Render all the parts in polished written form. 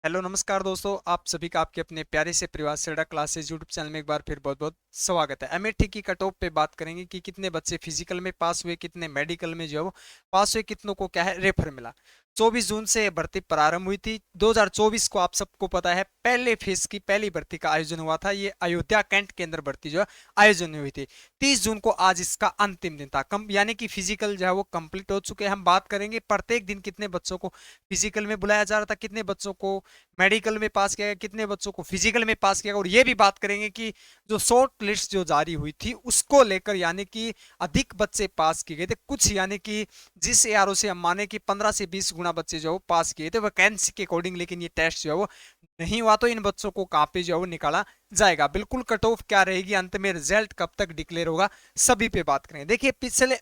Hello नमस्कार दोस्तों, आप सभी का आपके अपने प्यारे से परिवार से क्लासेस यूट्यूब चैनल में एक बार फिर बहुत बहुत स्वागत है। एमएटी की कट ऑफ पे बात करेंगे कि कितने बच्चे फिजिकल में पास हुए, कितने मेडिकल में जो है वो पास हुए, कितनों को क्या है रेफर मिला। 24 जून से भर्ती प्रारंभ हुई थी। 2024 को आप सबको पता है पहले फेज की पहली भर्ती का आयोजन हुआ था। ये अयोध्या कैंट के अंदर भर्ती जो है आयोजन हुई थी। 30 जून को आज इसका अंतिम दिन था। कम यानी कि फिजिकल जो है वो कंप्लीट हो चुके हैं। हम बात करेंगे प्रत्येक दिन कितने बच्चों को फिजिकल में बुलाया जा रहा था, कितने बच्चों को मेडिकल में पास किया गया, कितने बच्चों को फिजिकल में पास किया गया। और ये भी बात करेंगे कि जो शॉर्ट लिस्ट जो जारी हुई थी उसको लेकर यानी कि अधिक बच्चे पास किए गए थे कुछ, यानी कि जिस एआरओ से हम माने कि 15 से 20 गुना बच्चे जो पास किए थे वैकेंसी के अकॉर्डिंग। लेकिन ये टेस्ट जो है वो नहीं हुआ, तो इन बच्चों को कहाँ पे जो है वो निकाला जाएगा। बिल्कुल कट ऑफ क्या रहेगी, अंत में रिजल्ट कब तक डिक्लेयर होगा, सभी पे बात करेंगे। देखिए पिछले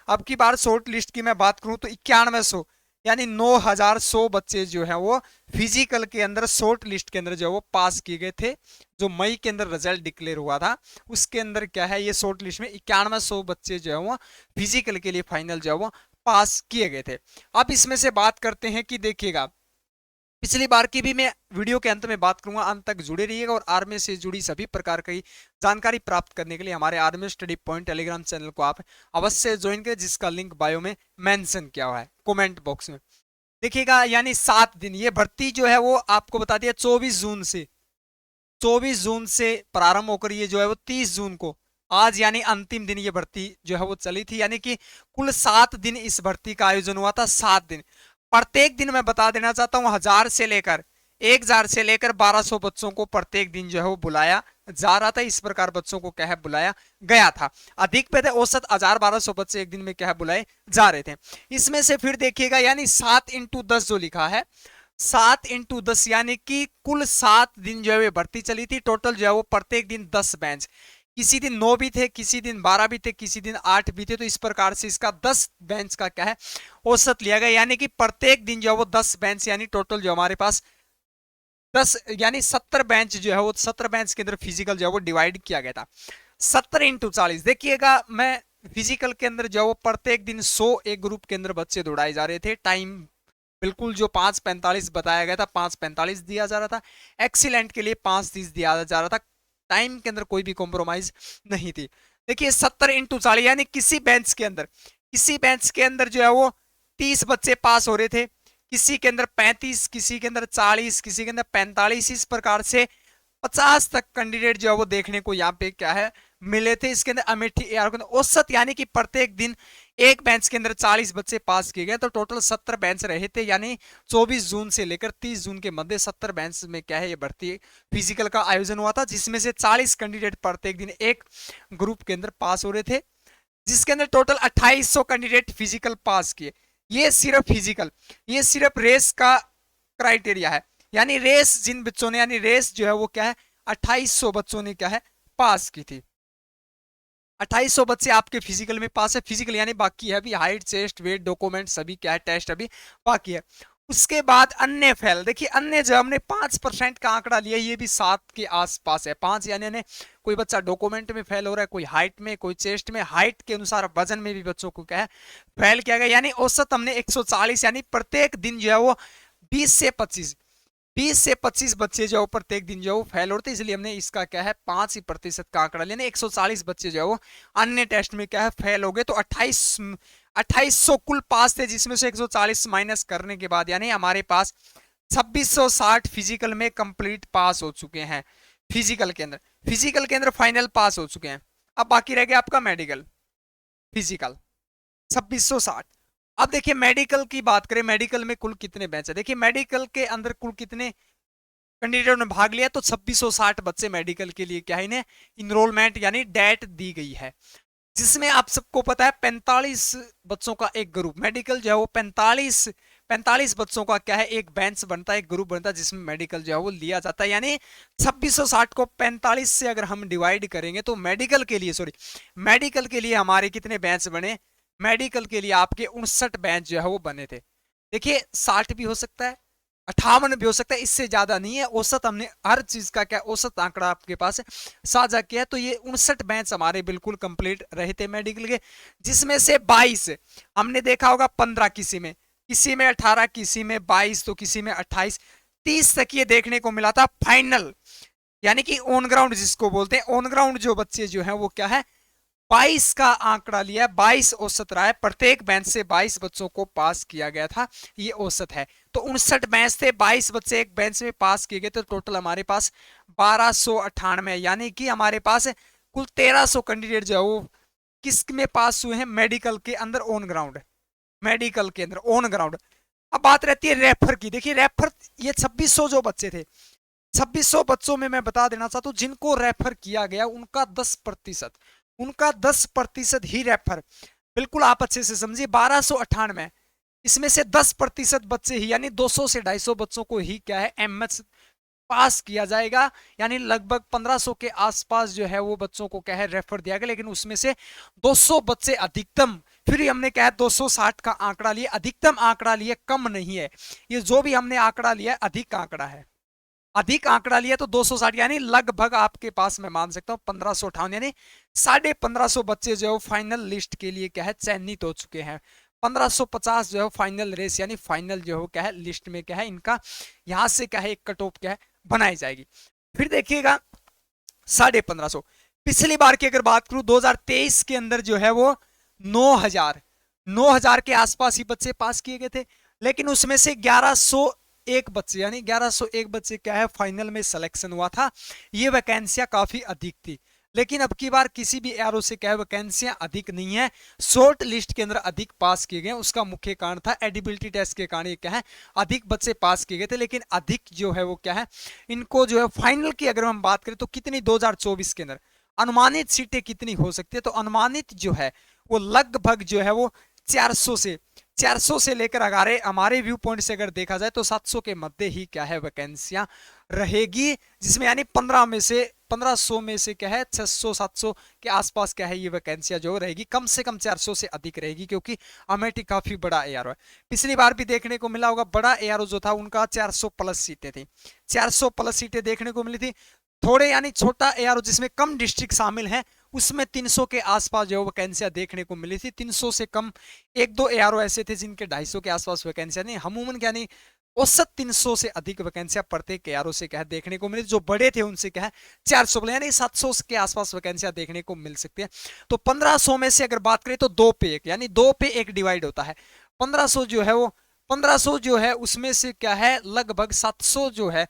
अब की बार शॉर्ट लिस्ट की मैं बात करूं तो 9100 यानी 9100 बच्चे जो है वो फिजिकल के अंदर शॉर्ट लिस्ट के अंदर जो है वो पास किए गए थे। जो मई के अंदर रिजल्ट डिक्लेयर हुआ था उसके अंदर क्या है, ये शॉर्ट लिस्ट में 9100 बच्चे जो है वो फिजिकल के लिए फाइनल जो है वो पास किए गए थे। अब इसमें से बात करते हैं कि देखिएगा पिछली बार की भी मैं वीडियो के अंत में बात करूंगा, अंत तक जुड़े रहिएगा। और आर्मी से जुड़ी सभी प्रकार की जानकारी प्राप्त करने के लिए हमारे army study point Telegram channel को आप अवश्य ज्वाइन करें, जिसका लिंक बायो में मेंशन किया हुआ है कमेंट बॉक्स में। देखिएगा यानी 7 दिन ये भर्ती जो है वो आपको बता दिया 24 जून से प्रारंभ होकर ये जो है वो 30 जून को आज यानी अंतिम दिन ये भर्ती जो है वो चली थी। यानी कि कुल 7 दिन इस भर्ती का आयोजन हुआ था। 7 दिन प्रत्येक दिन मैं बता देना चाहता हूं 1000 से लेकर 1200 बच्चों को प्रत्येक दिन जो है वो बुलाया जा रहा था। इस प्रकार बच्चों को क्या है बुलाया गया था। अधिक पे थे औसत 1000-1200 बच्चे एक दिन में क्या है बुलाए जा रहे थे। इसमें से फिर देखिएगा यानी 7 × 10 जो लिखा है 7 × 10 यानी कि कुल 7 दिन जो है भर्ती चली थी। टोटल जो है वो प्रत्येक दिन 10 बेंच, किसी दिन 9 भी थे, किसी दिन 12 भी थे, किसी दिन 8 भी थे। तो इस प्रकार से इसका 10 बेंच का क्या है औसत लिया गया। यानी कि प्रत्येक दिन जो है वो 10 बेंच यानी टोटल जो हमारे पास 10 यानी 70 बेंच जो है वो 70 बेंच के अंदर फिजिकल जो है वो डिवाइड किया गया था। 70 × 40 देखिएगा मैं फिजिकल के अंदर जो है वो प्रत्येक दिन 100 एक ग्रुप के अंदर बच्चे दौड़ाए जा रहे थे। टाइम बिल्कुल जो 5:45 बताया गया था 5:45 दिया जा रहा था। एक्सीलेंट के लिए 5:30 दिया जा रहा था। टाइम के अंदर कोई भी कॉम्प्रोमाइज नहीं थी। देखिए 70 × 40 यानी किसी बेंच के अंदर जो है वो 30 बच्चे पास हो रहे थे, किसी के अंदर 35, किसी के अंदर 40, किसी के अंदर 45। इस प्रकार से 50 तक कैंडिडेट जो है वो देखने को यहाँ पे क्या है मिले थे। इसके अंदर अमेठी एआर के अंदर औसत यानी कि प्रत्येक दिन एक बेंच के अंदर 40 बच्चे पास किए गए। तो टोटल 70 बेंच रहे थे। यानी 24 जून से लेकर 30 जून के मध्य 70 बेंच में क्या है ये भर्ती फिजिकल का आयोजन हुआ था, जिसमें से 40 कैंडिडेट प्रत्येक दिन एक ग्रुप के अंदर पास हो रहे थे, जिसके अंदर टोटल 2800 कैंडिडेट फिजिकल पास किए। ये सिर्फ फिजिकल, ये सिर्फ रेस का क्राइटेरिया है। यानी रेस जिन बच्चों ने यानी रेस जो है वो क्या है 2800 बच्चों ने क्या है पास की थी। 2800 बच्चे आपके फिजिकल में पास है। फिजिकल यानी बाकी है अभी हाइट, चेस्ट, वेट, डॉक्यूमेंट सभी क्या है टेस्ट अभी बाकी है। उसके बाद अन्य फेल, देखिए अन्य जो हमने 5% का आंकड़ा लिया ये भी 7 के आसपास है। 5 यानी कोई बच्चा डॉक्यूमेंट में फेल हो रहा है, कोई हाइट में, कोई चेस्ट में, हाइट के अनुसार वजन में भी बच्चों को क्या है फेल किया गया। यानी औसत हमने 140 यानी प्रत्येक दिन जो है वो 20 से 25 बच्चे जो प्रत्येक दिन जो फेल होते, इसलिए हमने इसका क्या है 5% का आंकड़ा लिया। 140 बच्चे जो है वो अन्य टेस्ट में क्या है फेल हो गए। तो 2800 कुल पास थे, जिसमें से 140 माइनस करने के बाद यानी हमारे पास 2660 फिजिकल में कंप्लीट पास हो चुके हैं। फिजिकल के अंदर फाइनल पास हो चुके हैं। अब बाकी रह गया आपका मेडिकल फिजिकल 2660। अब देखिए मेडिकल की बात करें, मेडिकल में कुल कितने बैच है। देखिए मेडिकल के अंदर कुल कितने कैंडिडेट ने भाग लिया, तो 2660 बच्चे मेडिकल के लिए क्या है इन्हें इनरोलमेंट यानी डेट दी गई है, जिसमें आप सबको पता है 45 बच्चों का एक ग्रुप मेडिकल जो है वो 45 बच्चों का क्या है एक बेंच बनता है, एक ग्रुप बनता है, जिसमें मेडिकल जो है वो लिया जाता है। यानी 2660 को 45 से अगर हम डिवाइड करेंगे तो मेडिकल के लिए हमारे कितने बेंच बने, मेडिकल के लिए आपके 59 बेंच जो है वो बने थे। देखिए 60 भी हो सकता है, 58 भी हो सकता है, इससे ज्यादा नहीं है। औसत हमने हर चीज का क्या औसत आंकड़ा आपके पास साझा किया। तो ये 59 बैच हमारे बिल्कुल कंप्लीट रहे थे मेडिकल के, जिसमें से 22 हमने देखा होगा 15 किसी में 18, किसी में 22 तो किसी में 28। 32 तक ये देखने को मिला था फाइनल, यानी कि ऑन ग्राउंड जिसको बोलते हैं, ऑन ग्राउंड जो बच्चे जो है वो क्या है 22 का आंकड़ा लिया, 22 औसत रहा है, प्रत्येक बेंच से 22 बच्चों को पास किया गया था, ये औसत है। तो 59 बेंच थे, 22 बच्चे एक बेंच में पास किए गए, तो टोटल हमारे पास 1298, यानी कि हमारे पास कुल 1300 कैंडिडेट जो है वो किस में पास हुए हैं, मेडिकल के अंदर ऑन ग्राउंड, मेडिकल के अंदर ऑन ग्राउंड। अब बात रहती है रेफर की। देखिए रेफर, ये 2600 जो बच्चे थे, 2600 बच्चों में मैं बता देना चाहता हूं जिनको रेफर किया गया उनका 10%, उनका 10% ही रेफर, बिल्कुल आप अच्छे से समझिए, 1298 इसमें से 10% बच्चे ही, यानी 200 से 250 बच्चों को ही क्या है एमएच पास किया जाएगा, यानी लगभग 1500 के आसपास जो है वो बच्चों को क्या है रेफर दिया गया, लेकिन उसमें से 200 बच्चे अधिकतम, फिर हमने क्या है 260 का आंकड़ा लिया, अधिकतम आंकड़ा लिया, कम नहीं है, ये जो भी हमने आंकड़ा लिया अधिक आंकड़ा है, अधिक आंकड़ा लिया तो 260, यानी लगभग आपके पास मैं मान सकता हूं 1558, यानी 1550 बच्चे जो है फाइनल लिस्ट के लिए क्या है चयनित हो चुके हैं। 1550 जो है फाइनल रेस, यानी फाइनल जो है क्या है लिस्ट में क्या है इनका यहां से क्या है एक कट ऑफ क्या है बनाई जाएगी। फिर देखिएगा 1550, पिछली बार की अगर बात करूं 2023 के अंदर जो है वो 9000 के आसपास ही बच्चे पास किए गए थे, लेकिन उसमें से 1101 बच्चे, यानी 1101 बच्चे क्या है फाइनल में सिलेक्शन हुआ था। ये वैकेंसियां काफी अधिक थी, लेकिन अब की बार किसी भी एरो से क्या है वैकेंसियां अधिक नहीं है, शॉर्ट लिस्ट के अंदर अधिक पास किए गए। उसका मुख्य कारण था एडिबिलिटी टेस्ट के कारण ये क्या है अधिक बच्चे पास किए गए थे, लेकिन अधिक जो है वो क्या है इनको जो है फाइनल की अगर हम बात करें तो कितनी 2024 के अंदर अनुमानित सीटें कितनी हो सकती है, तो अनुमानित जो है वो लगभग जो है वो 400 से लेकर अगर हमारे व्यू पॉइंट से अगर देखा जाए तो 700 के मध्य ही क्या है वैकेंसियां रहेगी, जिसमें यानी 1500 में से क्या है 600-700 के आसपास क्या है ये वैकेंसियां जो रहेगी, कम से कम 400 से अधिक रहेगी, क्योंकि अमेठी काफी बड़ा एआरओ है। पिछली बार भी देखने को मिला होगा, बड़ा एआरओ जो था उनका 400 प्लस सीटें थी, 400 प्लस सीटें देखने को मिली थी। थोड़े यानी छोटा एआरओ जिसमें कम डिस्ट्रिक्ट शामिल हैं उसमें 300 के आसपास जो वैकेंसियां देखने को मिली थी, 300 से कम एक दो एआरओ ऐसे थे जिनके 250 के आसपास वैकेंसियां नहीं, अमूमन यानी औसत 300 से अधिक वैकेंसियां प्रत्येक एआरओ से क्या है देखने को मिली, जो बड़े थे उनसे क्या है 400 यानी 700 के आसपास वैकेंसियां देखने को मिल सकती है। तो 1500 में से अगर बात करें तो 2 पे 1, यानी 2 पे 1 डिवाइड होता है। 1500 जो है वो 1500 जो है उसमें से क्या है लगभग 700 जो है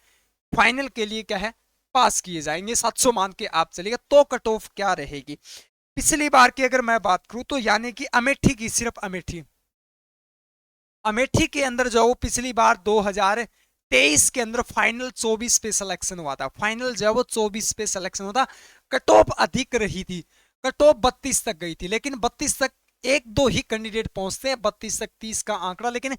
फाइनल के लिए क्या है पास किए जाएंगे, 700 मान के आप चलिएगा, तो कट ऑफ क्या रहेगी। पिछली बार की अगर मैं बात करूं तो यानी कि अमेठी की, सिर्फ अमेठी के अंदर जो वो पिछली बार 2023 के अंदर फाइनल 24 पे सिलेक्शन हुआ था, फाइनल जो है वो 24 पे सिलेक्शन हुआ था, कट ऑफ अधिक रही थी, कट ऑफ 32 तक गई थी, लेकिन 32 तक एक दो ही कैंडिडेट पहुंचते हैं, 32 तक 30 का आंकड़ा, लेकिन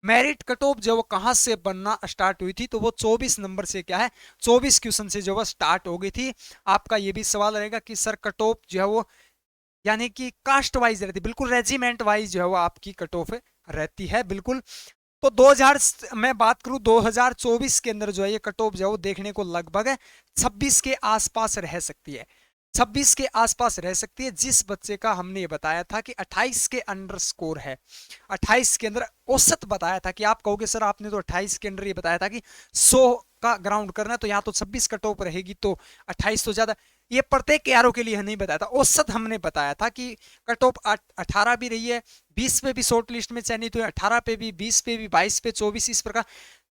मेरिट कट ऑफ जो वो कहां से बनना स्टार्ट हुई थी, तो वो 24 नंबर से क्या है 24 क्वेश्चन से जो वो स्टार्ट हो गई थी। आपका ये भी सवाल रहेगा कि सर कट ऑफ जो है वो यानी कि कास्ट वाइज रहती है, बिल्कुल रेजिमेंट वाइज जो है वो आपकी कट ऑफ रहती है, बिल्कुल। तो 2000 मैं बात करूं 2024 के अंदर जो है ये कट ऑफ जो है वो देखने को लगभग 26 के आसपास रह सकती है, 26 के आसपास रह सकती है। जिस बच्चे का हमने ये बताया था कि 28 के अंडर स्कोर है, 28 के अंदर औसत बताया था, कि आप कहोगे सर आपने तो 28 के अंदर ये बताया था कि 100 का ग्राउंड करना है, तो यहाँ तो 26 कट ऑफ रहेगी, तो 28 तो ज्यादा, ये प्रत्येक एआरओ के लिए नहीं बताया था, औसत हमने बताया था कि कट ऑफ 18 भी रही है, 20 पे भी शॉर्ट लिस्ट में चयनित हुए, 18 पे भी, 20 पे भी, 22 पे, 24, इस प्रकार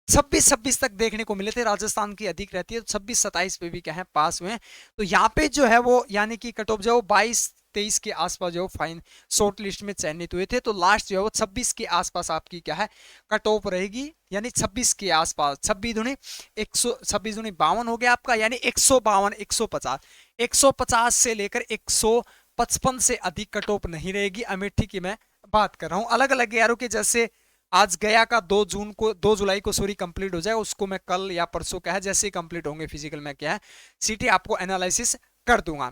26 तक देखने को मिले थे। राजस्थान की अधिक रहती है, तो 26-27 पे भी क्या है पास हुए हैं। तो यहाँ पे जो है वो यानी कि कट ऑफ जो है 22-23 के आसपास जो फाइन शॉर्ट लिस्ट में चयनित हुए थे, तो लास्ट जो है वो 26 के आसपास आपकी क्या है कट ऑफ रहेगी, यानी 26 के आसपास, 26 दूनी 52 हो गया आपका, यानी 152, 150 से लेकर 155 से अधिक कट ऑफ नहीं रहेगी। अमेठी की मैं बात कर रहा हूं, अलग अलग एआरओ के जैसे आज गया का 2 जुलाई को सॉरी कंप्लीट हो जाए, उसको मैं कल या परसों क्या है जैसे ही कंप्लीट होंगे फिजिकल में क्या है सीटी आपको एनालिसिस कर दूंगा।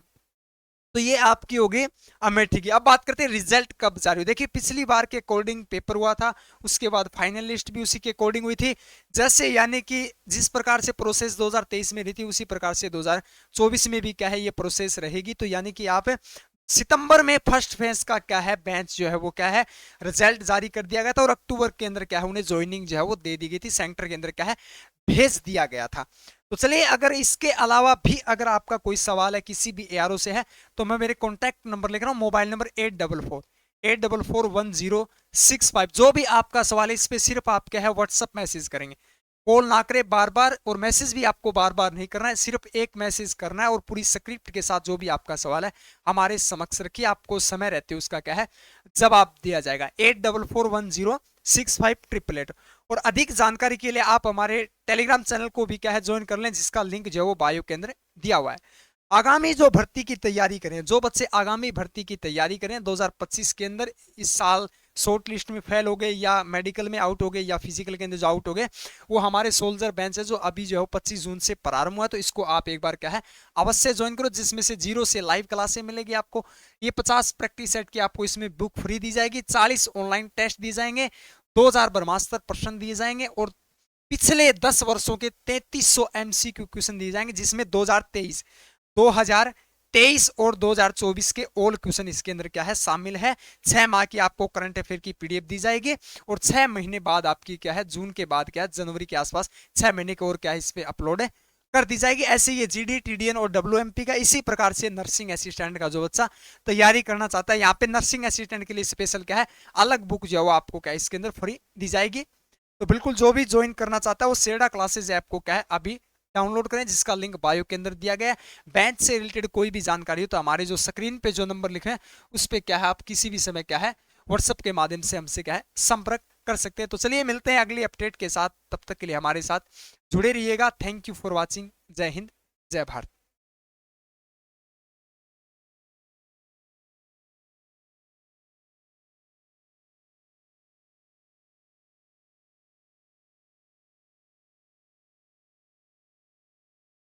तो ये आपकी होगी अमेठी की। अब बात करते हैं रिजल्ट कब जारी हुई। देखिए पिछली बार के अकॉर्डिंग पेपर हुआ था, उसके बाद फाइनल लिस्ट भी उसी के अकॉर्डिंग हुई थी, जैसे यानी कि जिस प्रकार से प्रोसेस 2023 में रही थी उसी प्रकार से 2024 में भी क्या है ये प्रोसेस रहेगी। तो यानी कि आप सितंबर में फर्स्ट फेज का क्या है बैच जो है वो क्या है रिजल्ट जारी कर दिया गया था और अक्टूबर के अंदर क्या है उन्हें ज्वाइनिंग जो है वो दे दी गई थी, सेंटर के अंदर क्या है भेज दिया गया था। तो चलिए अगर इसके अलावा भी अगर आपका कोई सवाल है किसी भी एआरओ से है तो मैं मेरे कॉन्टैक्ट नंबर लिख रहा हूँ, मोबाइल नंबर 8448441065। जो भी आपका सवाल है इस पे सिर्फ आप क्या है व्हाट्सअप मैसेज करेंगे, कॉल ना करें बार बार, और मैसेज भी आपको बार बार नहीं करना है, सिर्फ एक मैसेज करना है और पूरी स्क्रिप्ट के साथ जो भी आपका सवाल है हमारे समक्ष रखिए, आपको समय रहते उसका क्या है जवाब दिया जाएगा। 8441065888। और अधिक जानकारी के लिए आप हमारे टेलीग्राम चैनल को भी क्या है ज्वाइन कर लें, जिसका लिंक जो है वो बायो के अंदर दिया हुआ है। आगामी जो भर्ती की तैयारी करें, जो बच्चे आगामी भर्ती की तैयारी करें 2025 के अंदर, इस साल शॉर्ट लिस्ट में फेल हो गए या मेडिकल में आउट हो गए या फिजिकल के अंदर जो आउट हो गए, वो हमारे सोल्जर बेंच है जो अभी जो है 25 जून से प्रारंभ हुआ है, तो इसको आप एक बार क्या है अवश्य ज्वाइन करो, जिसमें से 0 से लाइव क्लासें मिलेगी आपको, ये 50 प्रैक्टिस सेट की आपको इसमें बुक फ्री दी जाएगी, 40 ऑनलाइन टेस्ट दिए जाएंगे, 2000 ब्रह्मास्त्र प्रश्न दिए जाएंगे और पिछले 10 वर्षों के 3300 एमसीक्यू क्वेश्चन दिए जाएंगे, जिसमें 2023 और 2024 के ऑल क्वेश्चन इसके अंदर क्या है शामिल है। 6 माह की आपको करंट अफेयर की पीडीएफ दी जाएगी और 6 महीने बाद आपकी क्या है जून के बाद क्या है जनवरी के आसपास 6 महीने के और क्या है इस पे अपलोड कर दी जाएगी। ऐसे ये जीडी टीडीएन और डब्ल्यूएमपी का, इसी प्रकार से नर्सिंग असिस्टेंट का जो बच्चा तैयारी करना चाहता है, यहाँ पे नर्सिंग असिस्टेंट के लिए स्पेशल क्या है अलग बुक जो है वो आपको क्या है इसके अंदर फ्री दी जाएगी। तो बिल्कुल जो भी ज्वाइन करना चाहता है वो सेडा क्लासेज ऐप को क्या है अभी डाउनलोड करें, जिसका लिंक बायो के अंदर दिया गया है। बेंच से रिलेटेड कोई भी जानकारी हो तो हमारे जो स्क्रीन पे जो नंबर लिखे हैं उस पर क्या है आप किसी भी समय क्या है व्हाट्सएप के माध्यम से हमसे क्या है संपर्क कर सकते हैं। तो चलिए मिलते हैं अगली अपडेट के साथ, तब तक के लिए हमारे साथ जुड़े रहिएगा। Thank you for watching. जय हिंद, जय भारत।